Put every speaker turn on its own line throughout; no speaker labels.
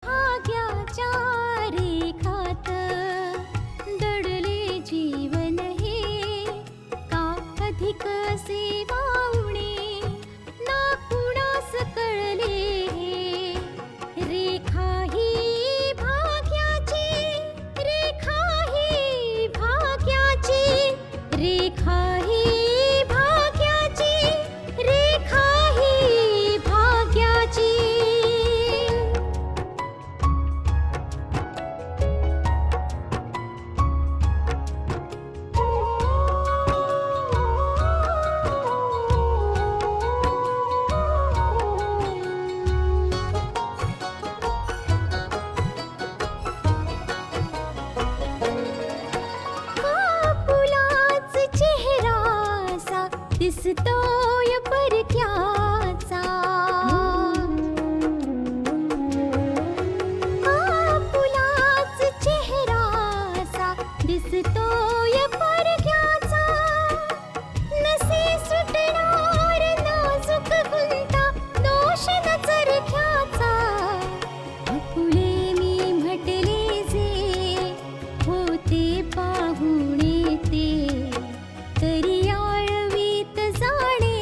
भाग्याच्या रेखात दडले जीवन हे, का अधिक सेवा उणे ना कुणास कळले हे. रेखा ही भाग्याची, रेखा ही भाग्याची, रेखा ही भाग्याची, रेखा ही भाग्याची. फुलाच चेहरासा दिसतोय परक्याचा. फुलाच चेहरासा दिसतोय परक्याचा. नसे सुटणार नाजूक गुंता दोष न चरख्याचा. फुले मी म्हटले जे होते पाहुणे ते, तरी आळवीत जाणे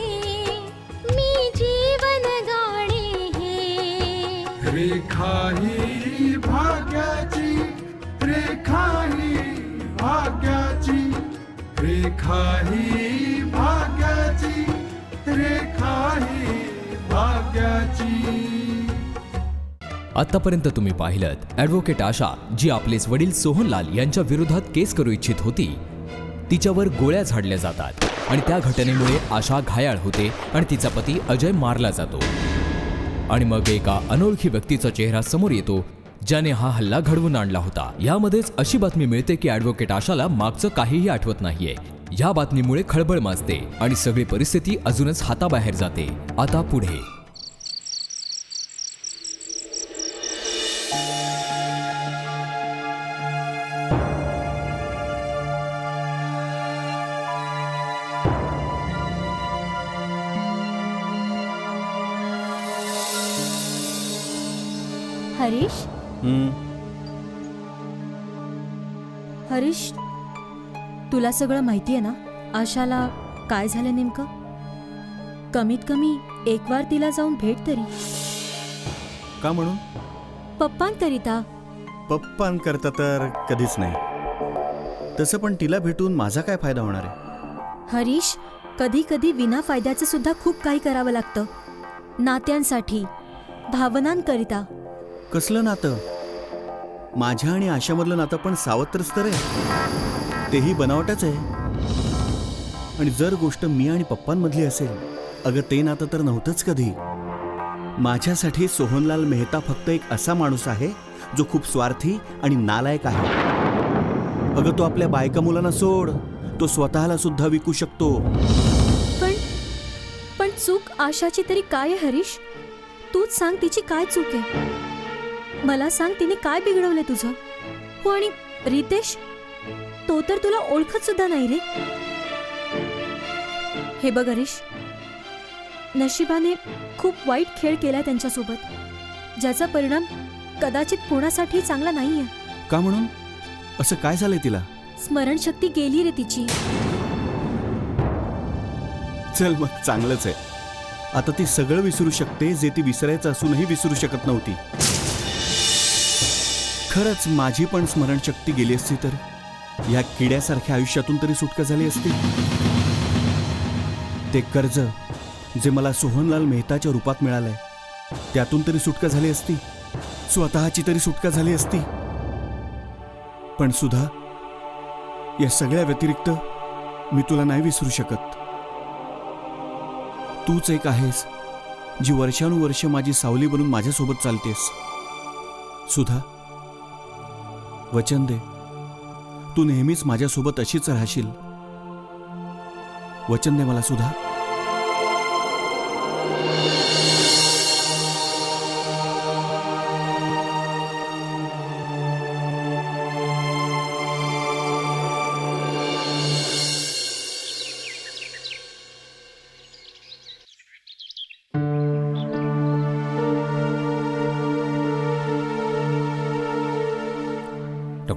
मी जीवन गाणे हे.
रेखा ही भाग्याची, रेखा ही भाग्याची, रेखा ही भाग्याची, रेखा ही भाग्याची.
आतापर्यंत तुम्ही पाहिलं ॲडव्होकेट आशा, जी आपलेच वडील सोहनलाल यांच्या विरोधात केस करू इच्छित होती. तिच्यावर गोळ्या झाडल्या जातात आणि त्या घटनेमुळे आशा घायाळ होते आणि तिचा पती अजय मारला जातो. आणि मग एका अनोळखी व्यक्तीचा चेहरा समोर येतो, ज्याने हा हल्ला घडवून आणला होता. यामध्येच अशी बातमी मिळते की ॲडव्होकेट आशाला मागचं काहीही आठवत नाहीये. या बातमीमुळे खळबळ माजते आणि सगळी परिस्थिती अजूनच हाताबाहेर जाते. आता पुढे
हरीश,
हरीश, तुला सगळं माहिती आहे ना आशाला काय झालं नेमकं? कमीत कमी एक वार तिला जाऊन भेट तरी.
का म्हणून?
पप्पांकरिता.
पप्पांकरता तर कधीच नाही. तसं पण तिला भेटून माझा काय फायदा होणार आहे?
हरीश, कधी कधी विना फायद्याचं सुद्धा खूप काही करावं लागतं. नात्यांसाठी, भावनांकरिता.
कसलं नातं? माझ्या आणि आशामधलं नातं पण सावत्रच तर आहे. तेही बनावटच आहे. आणि जर गोष्ट मी आणि पप्पांमधली असेल, अगं ते नातं तर नव्हतंच कधी. माझ्यासाठी सोहनलाल मेहता फक्त एक असा माणूस आहे जो खूप स्वार्थी आणि नालायक आहे. अगं तो आपल्या बायका मुलांना सोड, तो स्वतःला सुद्धा विकू शकतो.
पण पण चूक आशाची तरी काय आहे हरीश? तूच सांग, तिची काय चूक आहे? मला सांग, तिने काय बिघडवलंय तुझं? हो, आणि रितेश, तो तर तुला ओळखत सुद्धा नाही रे. हे बघ हरीश, नशिबाने खूप वाईट खेळ केलाय त्यांच्यासोबत, ज्याचा परिणाम कदाचित कोणासाठी चांगला नाहीये.
का म्हणून? असं काय झालंय तिला?
स्मरणशक्ती गेली रे तिची.
चल मग, चांगलंच आहे. आता ती सगळं विसरू शकते जे ती विसरायचं असूनही विसरू शकत नव्हती. खरंच माझी पण स्मरणशक्ती गेली असती तर या किड्यासारख्या आयुष्यातून तरी सुटका झाली असती. ते कर्ज जे मला सोहनलाल मेहताच्या रूपात मिळालंय, त्यातून तरी सुटका झाली असती. स्वतःची तरी सुटका झाली असती. पण सुधा, या सगळ्या व्यतिरिक्त मी तुला नाही विसरू शकत. तूच एक आहेस जी वर्षानुवर्ष माझी सावली बनून माझ्यासोबत चालतेस. सुधा, वचन दे, तू नेहमीच माझ्यासोबत अशीच राहशील. वचन दे मला सुधा.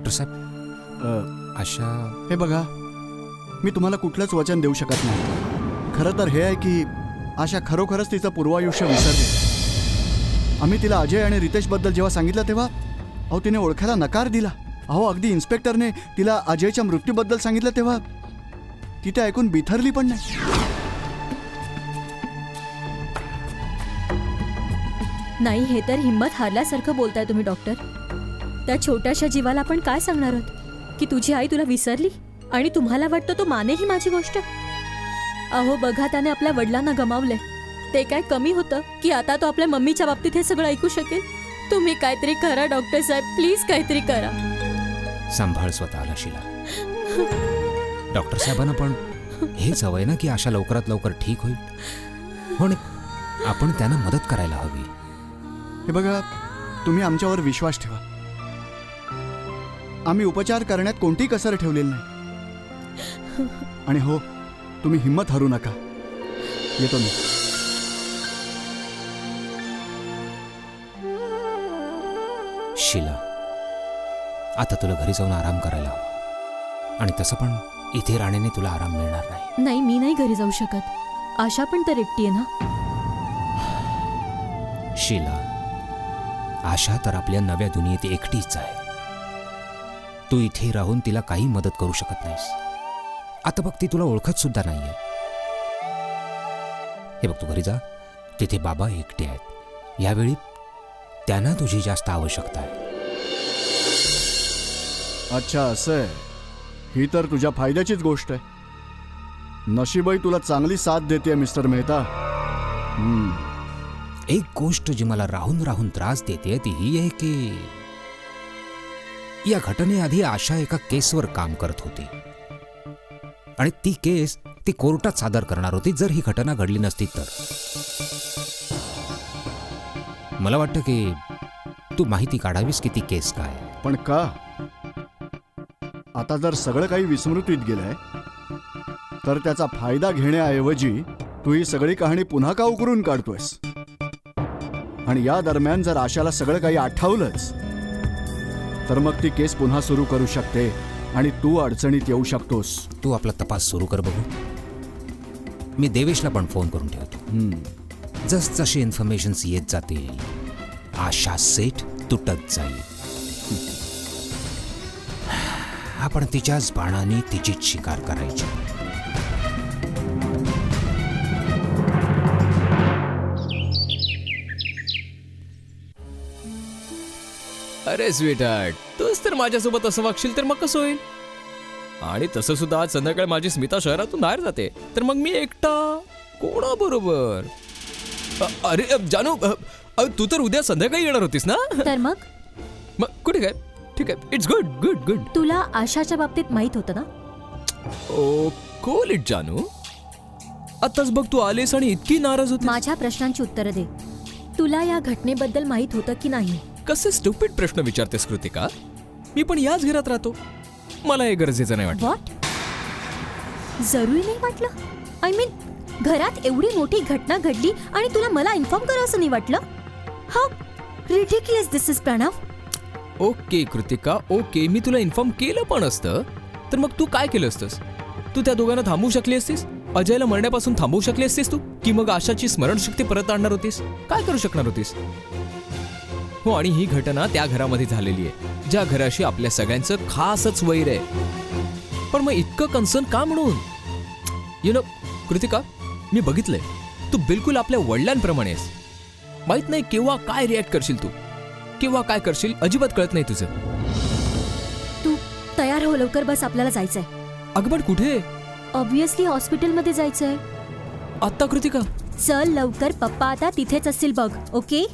डॉक्टर साहेब, आशा
हे बघा, मी तुम्हाला कुठलंच वचन देऊ शकत नाही. खरं तर हे आहे की आशा खरोखरच तिचं पूर्वायुष्य विसरली. आम्ही तिला अजय आणि रितेशबद्दल जेव्हा सांगितलं तेव्हा तिने ओळखायला नकार दिला. अगदी इन्स्पेक्टरने तिला अजयच्या मृत्यूबद्दल सांगितलं तेव्हा ती ते ऐकून बिथरली पण नाही.
नाही, हे तर हिंमत हारल्यासारखं बोलताय तुम्ही डॉक्टर. त्या छोट्याशा जीवाला आपण काय सांगणार आहोत की तुझी आई तुला विसरली आणि तुम्हाला वाटतं तो मानेही माझी गोष्ट? अहो बघा, त्याने आपल्या वडिलांना गमावले. ते काय कमी होतं की आता तो आपल्या मम्मीच्या बाबतीत हे सगळं ऐकू शकेल? तुम्ही काहीतरी करा डॉक्टर साहेब, प्लीज काहीतरी करा.
सांभाळ स्वतःला शिला. डॉक्टर साहेबांना पण हेच हवंय ना की आशा लवकरात लवकर ठीक होईल. हो ना, आपण त्यांना मदत करायला हवी.
हे बघा, तुम्ही आमच्यावर विश्वास ठेवा. आम्ही उपचार करण्यात कोणती कसर ठेवलेली नाही. आणि हो, तुम्ही हिंमत हरू नका. येतो मी.
शिला, आता तुला घरी जाऊन आराम करायला हवा. आणि तसं पण इथे राहण्याने तुला आराम मिळणार नाही.
नाही, मी नाही घरी जाऊ शकत. आशा पण तर एकटी आहे ना.
शिला, आशा तर आपल्या नव्या दुनियेत एकटीच आहे. तू इथे राहून तिला काही मदत करू शकत नाहीस. आता बघ, ती तुला ओळखत सुद्धा नाहीये. हे बघ, तू घरी जा. तिथे बाबा एकटे आहेत. यावेळी त्यांना तुझी जास्त आवश्यकता आहे.
अच्छा, असं आहे. ही तर तुझ्या फायद्याचीच गोष्ट आहे. नशीबही तुला चांगली साथ देते मिस्टर मेहता.
एक गोष्ट जी मला राहून राहून त्रास देते ती ही आहे की या घटनेआधी आशा एका केसवर काम करत होती आणि ती केस ती कोर्टात सादर करणार होती जर ही घटना घडली नसती तर. मला वाटतं की तू माहिती काढावीस की ती केस काय.
पण का? आता जर सगळं काही विस्मृतीत गेलंय तर त्याचा फायदा घेण्याऐवजी तू ही सगळी कहाणी पुन्हा का उकरून काढतोयस? आणि या दरम्यान जर आशाला सगळं काही आठवलंच तर मग ती केस पुन्हा सुरू करू शकते आणि तू अडचणीत येऊ शकतोस.
तू आपला तपास सुरू कर बघू. मी देवेशला पण फोन करून ठेवतो. जसजशी इन्फॉर्मेशन्स येत जातील आशा सेट तुटत जाईल. आपण तिच्याच बाणाने तिचीच शिकार करायची.
अरे स्वीटहार्ट, तूच तर माझ्यासोबत असं वागशील तर मग कसं होईल? आणि तसं सुद्धा आज संध्याकाळी माझी स्मिता शहरातून बाहेर जाते, तर मग मी एकटा कोणाबरोबर? अरे जानू, तू तर उद्या संध्याकाळी येणार होतीस ना?
तर मग
कुठे काय? ठीक आहे, इट्स गुड गुड गुड.
तुला आशाच्या बाबतीत माहित होतं ना?
ओ कूल इट जानू. आताच बघ, तू आलीस आणि इतकी नाराज होती.
माझ्या प्रश्नांची उत्तरं दे. तुला या घटनेबद्दल माहित होतं की नाही?
कसे स्टुपिड प्रश्न विचारतेस कृतिका? मी पण याच घरात राहतो. मला हे गरजेचं नाही वाटत.
व्हॉट? जरुरी नाही वाटलं? आय मीन, घरात एवढी मोठी घटना घडली आणि तुला मला इन्फॉर्म करा असं नाही वाटलं? How ridiculous this is Pranav.
Okay Kritika, okay, मी तुला इन्फॉर्म केलं पण असतं तर मग तू काय केलं असतंस? तू त्या दोघांना थांबवू शकली असतीस? अजयला मरण्यापासून थांबवू शकली असतीस तू? की मग आशाची स्मरणशक्ती परत आणणार होतीस? काय करू शकणार होतीस? हो, आणि ही घटना त्या घरामध्ये झालेली आहे ज्या घराशी आपल्या सगळ्यांचं खासच वैर आहे. पण मग इतकं कन्सर्न का म्हणून? यु नो कृतिका, मी बघितलंय, तू बिलकुल आपल्या वडिलांप्रमाणे आहेस. माहित नाही केव्हा काय रिॲक्ट करशील तू, केव्हा काय करशील अजिबात कळत नाही तुझं.
तू तयार हो लवकर, बस आपल्याला जायचंय.
अगं पण कुठे?
ऑब्व्हियसली हॉस्पिटलमध्ये जायचंय.
आत्ता कृतिका?
चल लवकर, पप्पा आता तिथेच असतील बघ. ओके?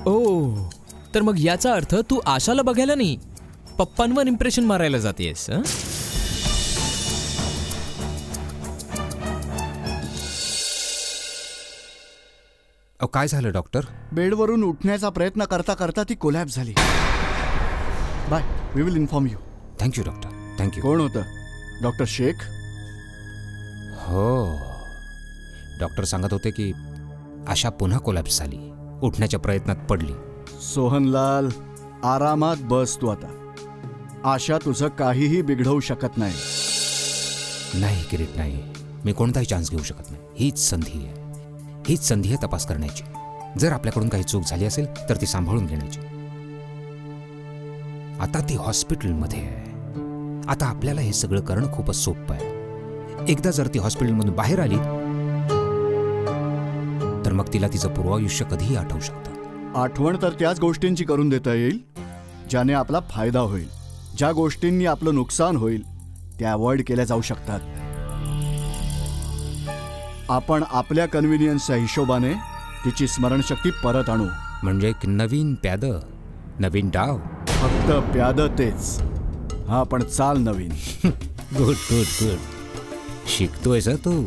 ओ, तर मग याचा अर्थ तू आशाला बघायला नाही, पप्पांवर इम्प्रेशन मारायला जातेस.
काय झालं डॉक्टर?
बेडवरून उठण्याचा प्रयत्न करता करता ती कोलॅप्स झाली. Bye, we will inform you.
Thank you doctor, thank you.
कोण होतं? डॉक्टर शेख?
हो, डॉक्टर सांगत होते की आशा पुन्हा कोलॅप्स झाली, उठण्याच्या प्रयत्नात पडली.
सोहनलाल, आरामात बस तू आता. आशा तुझं काहीही बिघडवू शकत नाही.
नाही किरीट, नाही. मी कोणताही चान्स घेऊ शकत नाही. हीच संधी आहे. हीच संधी आहे तपास करण्याची. जर आपल्याकडून काही चूक झाली असेल तर ती सांभाळून घेण्याची. आता ती हॉस्पिटलमध्ये आहे. आता आपल्याला हे सगळं करणं खूपच सोपं आहे. एकदा जर ती हॉस्पिटलमधून बाहेर आली तर मग तिला तिचं पूर्वायुष्य कधीही आठवू शकतं.
आठवण तर त्याच गोष्टींची करून देता येईल ज्याने आपला फायदा होईल. ज्या गोष्टींनी आपलं नुकसान होईल त्या अवॉइड केल्या जाऊ शकतात. आपण आपल्या कन्व्हिनियन्सच्या हिशोबाने तिची स्मरणशक्ती परत आणू.
म्हणजे एक नवीन प्यादं, नवीन डाव.
फक्त प्यादं तेच, हा पण चाल नवीन.
Good good good. शिकतोयस हं तू.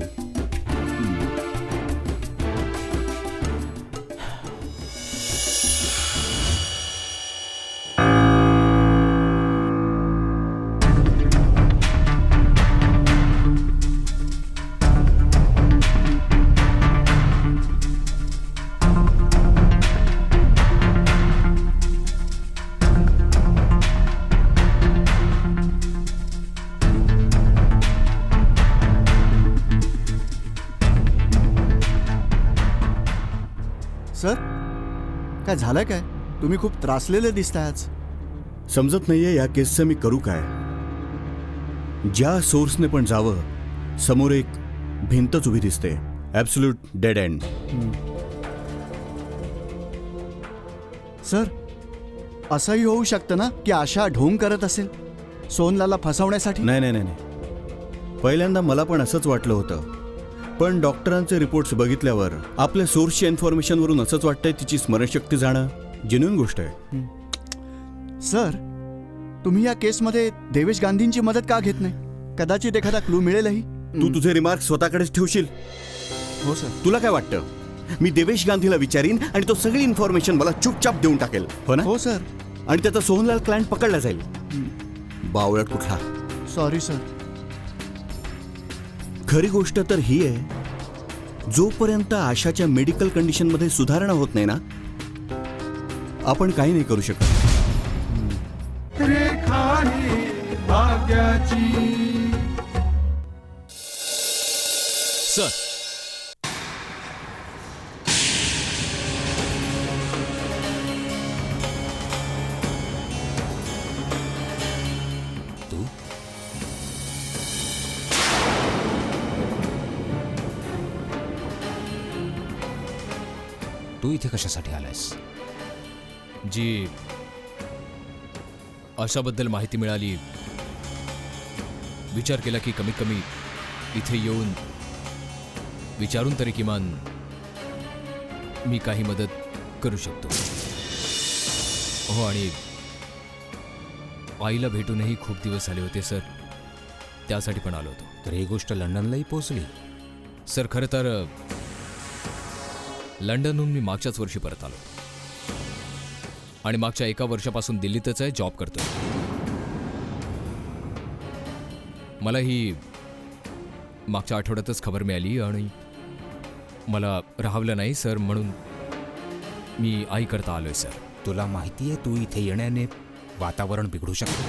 सर, काय झालंय काय? तुम्ही खूप त्रासलेले दिसताय आज. समजत नाहीये या केसचं मी करू काय. ज्या सोर्सने पण जावं समोर एक भिंतच उभी दिसते. Absolute dead end. सर, असंही होऊ शकतं ना की आशा ढोंग करत असेल सोनलाला फसवण्यासाठी. नाही नाही नाही, पहिल्यांदा मला पण असंच वाटलं होतं. पण डॉक्टरांचे रिपोर्ट्स बघितल्यावर आपल्या सोर्सच्या इन्फॉर्मेशनवरून असंच वाटतंय तिची स्मरणशक्ती जाणं जेन्युइन गोष्ट आहे. सर, तुम्ही या केसमध्ये देवेश गांधींची मदत का घेत नाही? कदाचित एखादा क्लू मिळेलही. तू तुझे रिमार्क स्वतःकडेच ठेवशील. हो सर. तुला काय वाटतं? मी देवेश गांधीला विचारीन आणि तो सगळी इन्फॉर्मेशन मला चुपचाप देऊन टाकेल, हो ना? हो सर. आणि त्याचा सोहनलाल क्लायंट पकडला जाईल. बावळट कुठला. Sorry sir. खरी गोष्ट तर ही आहे, जोपर्यंत आशाच्या मेडिकल कंडिशनमध्ये सुधारणा होत नाही ना, आपण काही नाही करू शकत.
रेखा ही भाग्याची.
सर,
तू तू इथे कशासाठी आलायस?
जी आशाबद्दल माहिती मिळाली, विचार केला की कमीत कमी इथे येऊन विचारून तरी किमान मी काही मदत करू शकतो. हो, आणि आईला भेटूनही खूप दिवस झाले होते सर, त्यासाठी पण आलो होतो.
तर ही गोष्ट लंडनलाही पोहोचली.
सर, खरं तर लंडनहून मी मागच्याच वर्षी परत आलो आणि मागच्या 1 वर्षापासून दिल्लीतच आहे, जॉब करतो. मला ही मागच्या आठवड्यातच खबर मिळाली आणि मला राहवलं नाही सर, म्हणून मी आई करता आलोय सर.
तुला माहिती आहे तू इथे येण्याने वातावरण बिघडू शकतं.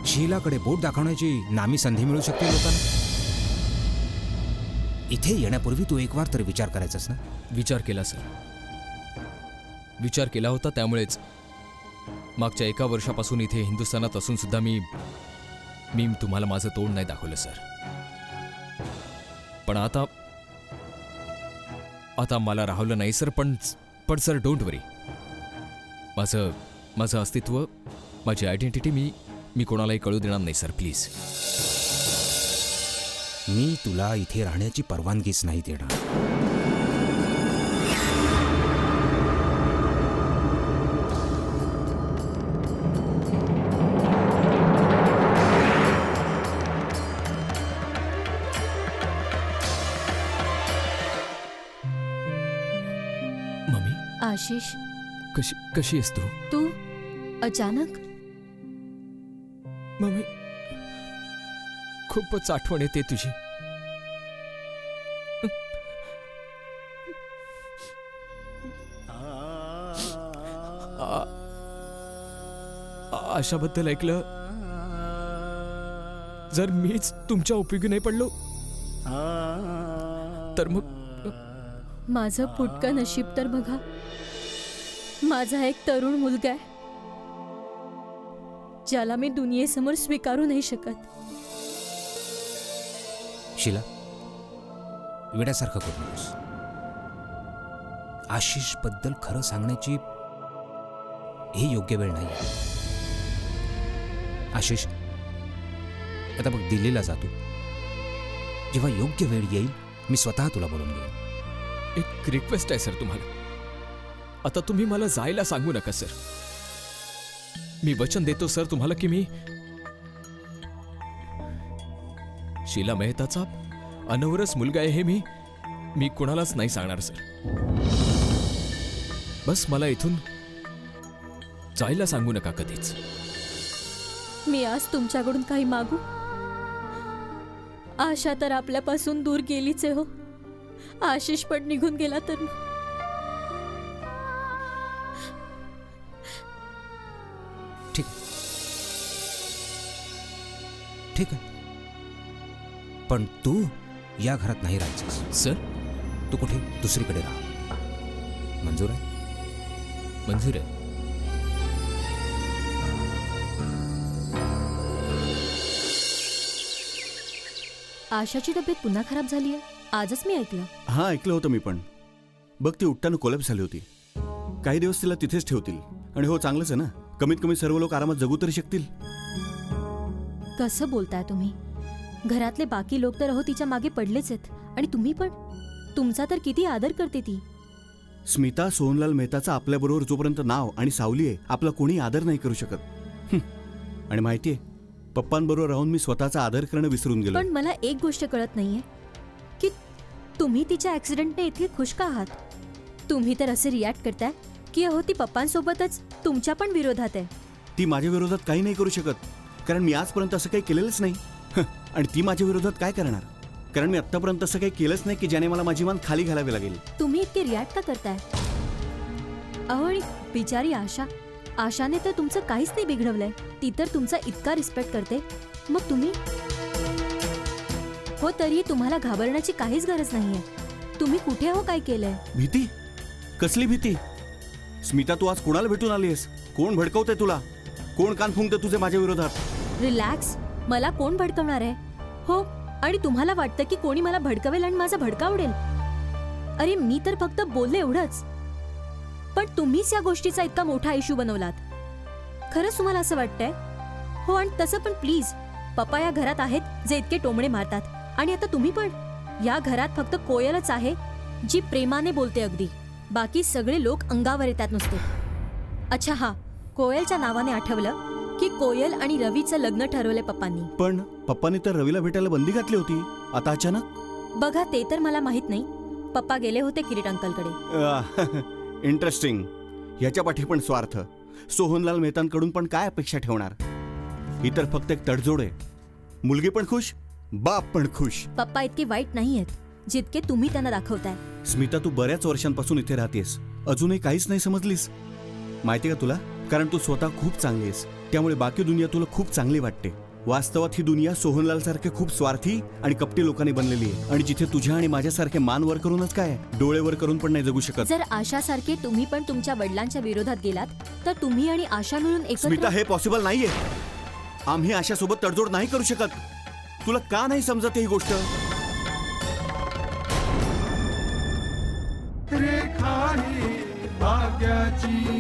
शीलाकडे बोट दाखवण्याची नामी संधी मिळू शकते लोकांना. इथे येण्यापूर्वी तू एक वार तरी विचार करायचास ना.
विचार केला सर, विचार केला होता. त्यामुळेच मागच्या 1 वर्षापासून इथे हिंदुस्थानात असून सुद्धा मी तुम्हाला माझं तोंड नाही दाखवलं सर. पण आता मला राहवलं नाही सर. पण सर, डोंट वरी. माझं अस्तित्व, माझी आयडेंटिटी मी कोणालाही कळू देणार नाही सर, प्लीज.
मी तुला इथे राहण्याची परवानगीच नाही देणार.
मम्मी,
आशिष,
कशी आहेस तू?
तू अचानक?
मम्मी, खूपच आठवण येते तुझी. आशाबद्दल ऐकलं, जर मीच तुमच्या उपयोगी नाही पडलो तर मग
माझं फुटकं नशीब तर बघा, माझा एक तरुण मुलगा आहे ज्याला मी दुनियेसमोर स्वीकारू नाही शकत.
शिला, वेड्यासारखं करू नकोस. आशिष बद्दल खरं सांगण्याची ही योग्य वेळ नाही. आशिष, आता बघ, दिल्लीला जातो. जेव्हा योग्य वेळ येईल मी स्वतः तुला बोलून घेईन.
एक रिक्वेस्ट आहे सर तुम्हाला. आता तुम्ही मला जायला सांगू नका सर. मी वचन देतो सर तुम्हाला की मी शीला मेहताचा अनवरस मुलगा आहे हे मी कुणालाच नाही सांगणार सर. बस मला इथून जायला सांगू नका कधीच.
मी आज तुमच्याकडून काही मागू? आशा तर आपल्यापासून दूर गेलीच आहे हो. आशिष पण निघून गेला तर
ठीक ठीक आहे, पण तू या घरात नाही राहायचंस.
सर
तू कुठे दुसरीकडे राहा. मंजूर आहे?
मंजूर आहे.
आशाची तब्येत पुन्हा खराब झाली आहे. आजच मी ऐकलं.
हां, ऐकलं होतं मी पण. बघ, ती उठताना कोलॅप्स झाली होती. काही दिवस तिला तिथेच ठेवतील. आणि हो, चांगलंच आहे ना. कमीत कमी सर्व लोक आरामात जगू तरी शकतील.
कसं बोलताय तुम्ही? घरातले बाकी लोक तर तिच्या मागे पडलेच आहेत. आणि तुम्ही पण. तुमचा तर किती आदर करते ती.
स्मिता सोहनलाल मेहताचा आपल्याबरोबर जोपर्यंत नाव आणि सावली आहे, आपला कोणी आदर नाही करू शकत. आणि माहितीये, पप्पांबरोबर राहून मी स्वतःचा आदर करणं विसरून गेलो.
पण मला एक गोष्ट कळत नाहीये की तुम्ही तिच्या ऍक्सिडेंटने इतके खुश का आहात? तुम्ही तर असे रिॲक्ट करताय की अहो ती पप्पांसोबतच तुमच्या पण विरोधात आहे.
ती माझ्या विरोधात काही नाही करू शकत, कारण मी आजपर्यंत असं काही केलेलंच नाही. आणि ती माझ्या विरोधात काय करणार? कारण मी आत्तापर्यंत असं काही केलंच नाही की ज्याने मला माझी मान खाली घालावी लागेल.
तुम्ही इतके रिॲक्ट का करताय? अहो, आणि बिचारी आशाने तर तुमचं काहीच नाही बिघडवलंय. ती तर तुमचा इतका रिस्पेक्ट करते. मग तुम्ही हो, तरी तुम्हाला घाबरण्याची काहीच गरज नाहीये. तुम्ही कुठे हो, काय केलंय?
भीती? कसली भीती? स्मिता, तू आज कोणाला भेटून आलीस? कोण भडकवतंय तुला? कोण कान फुंकतंय तुझे माझ्या विरोधात?
रिलॅक्स. मला कोण भडकवणार आहे? हो, आणि तुम्हाला वाटतं की कोणी मला भडकवेल आणि माझा भडका उडेल? अरे, मी तर फक्त बोलले एवढंच. पण तुम्हीच या गोष्टीचा इतका मोठा इश्यू बनवलात. खरंच तुम्हाला असं वाटतंय? हो, आणि तसं पण प्लीज, पप्पा या घरात आहेत जे इतके टोमणे मारतात. आणि आता तुम्ही पण. या घरात फक्त कोयलच आहे जी प्रेमाने बोलते अगदी. बाकी सगळे लोक अंगावर येतात नुसते. अच्छा, हा, कोयलच्या नावाने आठवलं की कोयल आणि रवीचं लग्न ठरवलंय पप्पांनी.
पण पप्पांनी तर रवीला भेटायला बंदी घातली होती. आता अचानक?
बघा, ते तर मला माहित नाही. पप्पा गेले होते किरीट अंकलकडे.
इंटरेस्टिंग. ह्याच्या पाठी पण स्वार्थ. सोहनलाल मेहतांकडून पण काय अपेक्षा ठेवणार? ही तर फक्त एक तडजोड आहे. मुलगी पण खुश, बाप पण खुश.
पप्पा इतके वाईट नाही आहेत जितके तुम्ही त्यांना दाखवताय.
स्मिता, तू बऱ्याच वर्षांपासून इथे राहतेस, अजूनही काहीच नाही समजलीस? माहिती का तुला? कारण तू स्वतः खूप चांगली आहेस, त्यामुळे बाकी दुनिया तुला खूप चांगली वाटते. वास्तवात ही दुनिया सोहनलाल सारखे खूप स्वार्थी आणि कपटी लोकांनी बनलेली आहे. आणि जिथे तुझ्या आणि माझ्यासारखे मान वर करूनच काय, डोळे वर करून पण नाही जगू शकत.
जर आशासारखे तुम्ही पण तुमच्या वडिलांच्या विरोधात गेलात तर तुम्ही आणि आशा मिळून
स्मिता,
एकत्र.
हे पॉसिबल नाहीये. आम्ही आशासोबत तडजोड नाही करू शकत. तुला का नाही समजत ही गोष्ट?
रेखा ही भाग्याची.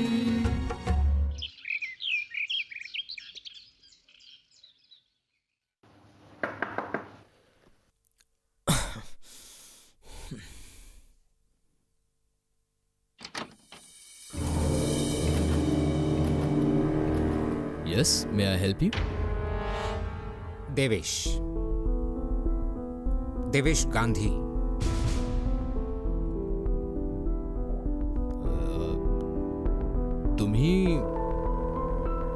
Yes, may I help you?
Devesh Gandhi.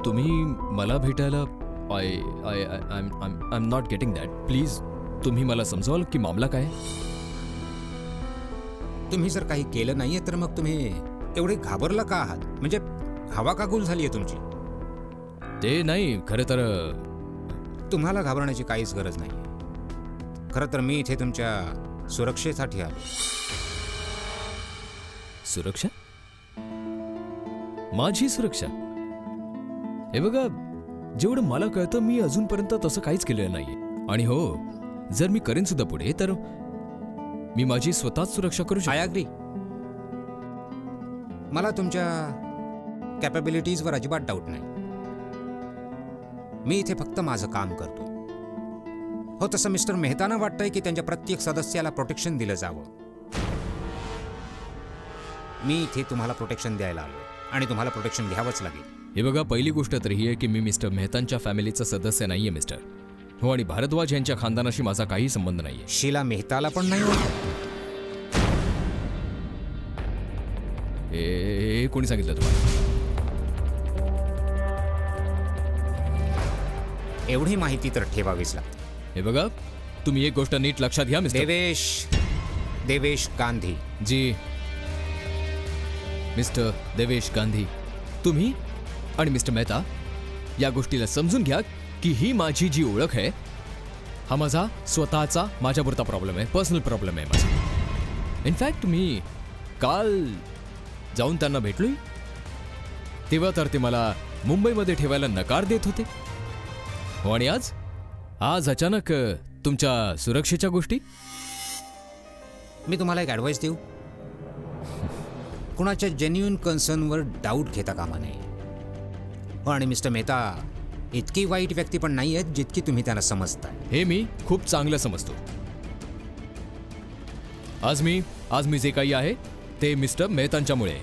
तुम्ही मला भेटायला I am not getting that. Please तुम्ही मला समजावाल की मामला काय?
तुम्ही जर काही केलं नाहीये तर मग तुम्ही एवढे घाबरला का आहात? म्हणजे हवा का गुल झालीये तुमची?
ते नाही खरं तर
तुम्हाला घाबरण्याची काहीच गरज नाही. खरं तर मी इथे तुमच्या सुरक्षेसाठी आलो.
सुरक्षा? माझी सुरक्षा? हे बघा, जेवढं मला कळतं मी अजूनपर्यंत तसं काहीच केलेलं नाहीये. आणि हो, जर मी करेन सुद्धा पुढे तर मी माझी स्वतःच सुरक्षा करू
आय
शकतो.
अग्री. मला तुमच्या कॅपॅबिलिटीजवर अजिबात डाऊट नाही. मी इथे फक्त माझं काम करतो. हो, तसं मिस्टर मेहताना वाटतंय की त्यांच्या प्रत्येक सदस्याला प्रोटेक्शन दिलं जावं. मी इथे तुम्हाला प्रोटेक्शन द्यायला आलो आणि तुम्हाला प्रोटेक्शन घ्यावंच लागेल.
हे बघा, पहिली गोष्ट तर ही आहे की मी मिस्टर मेहतांच्या फॅमिलीचा सदस्य नाहीये मिस्टर. हो, आणि भारद्वाज यांच्या खानदानाशी माझा काही संबंध नाहीये.
शीला मेहताला पण नाही ओळखत?
हे कोणी सांगितलं तुम्हाला?
एवढी माहिती तर ठेवावीच लागते.
हे बघा, तुम्ही एक गोष्ट नीट लक्षात घ्या मिस्टर.
देवेश गांधी.
जी, मिस्टर देवेश गांधी, तुम्ही आणि मिस्टर मेहता या गोष्टीला समजून घ्या की ही माझी जी ओळख आहे, हा माझा स्वतःचा माझ्यापुरता प्रॉब्लेम आहे, पर्सनल प्रॉब्लेम आहे माझा. इनफॅक्ट मी काल जाऊन त्यांना भेटलोय, तेव्हा तर ते मला मुंबईमध्ये ठेवायला नकार देत होते. हो, आणि आज अचानक तुमच्या सुरक्षेच्या गोष्टी.
मी तुम्हाला एक ॲडवाईस देऊ. कुणाच्या जेन्युइन कन्सर्नवर डाऊट घेता कामा नये. हो, आणि मिस्टर मेहता इतकी वाईट व्यक्ती पण नाही आहेत जितकी तुम्ही त्यांना समजताय.
हे मी खूप चांगलं समजतो. आज मी जे काही आहे ते मिस्टर मेहतांच्यामुळे.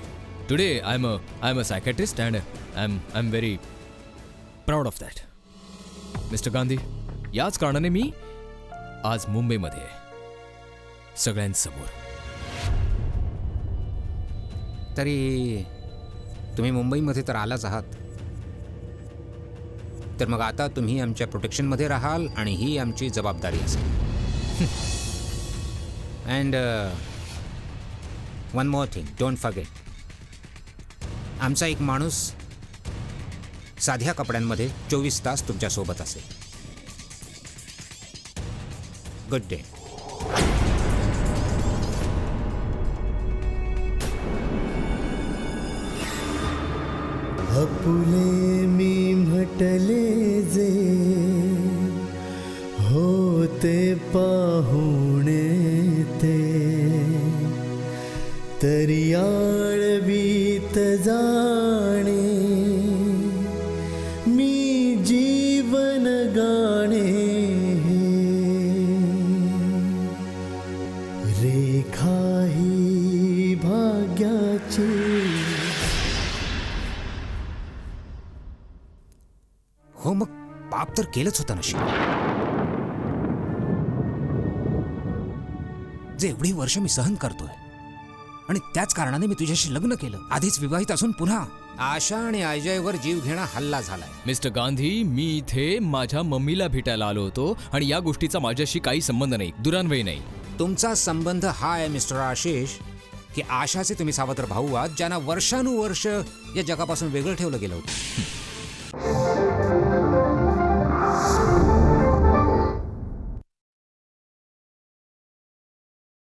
Today I am a psychiatrist and I am very proud of that. Mister Gandhi, याच कारणाने मी आज मुंबईमध्ये आहे, सगळ्यांसमोर.
तरी तुम्ही मुंबईमध्ये तर आलाच आहात, तर मग आता तुम्ही आमच्या प्रोटेक्शनमध्ये राहाल आणि ही आमची जबाबदारी असेल. And one more thing, don't forget, आमचा एक माणूस साध्या कपड्यांमध्ये 24 तास तुमच्यासोबत असेल. Good day.
आपुले मी म्हटले जे होते पाहुणे ते, तरी आळवीत जाणे मी जीवन गाणे, रेखा ही भाग्याची.
हो, मग पाप तर केलंच होतं नशीब. जे एवढी वर्ष मी सहन करतोय, आणि त्याच कारणाने मी तुझ्याशी लग्न केलं. आधीच विवाहित असून पुन्हा आशा आणि अजयवर जीव घेणा हल्ला झालाय.
मिस्टर गांधी, मी इथे माझ्या मम्मीला भेटायला आलो होतो आणि या गोष्टीचा माझ्याशी काही संबंध नाही, दुरान्वयी नाही.
तुमचा संबंध हा आहे मिस्टर आशिष की आशाचे तुम्ही सावत्र भाऊ आहात, ज्यांना वर्षानुवर्ष या जगापासून वेगळं ठेवलं गेलं होतं.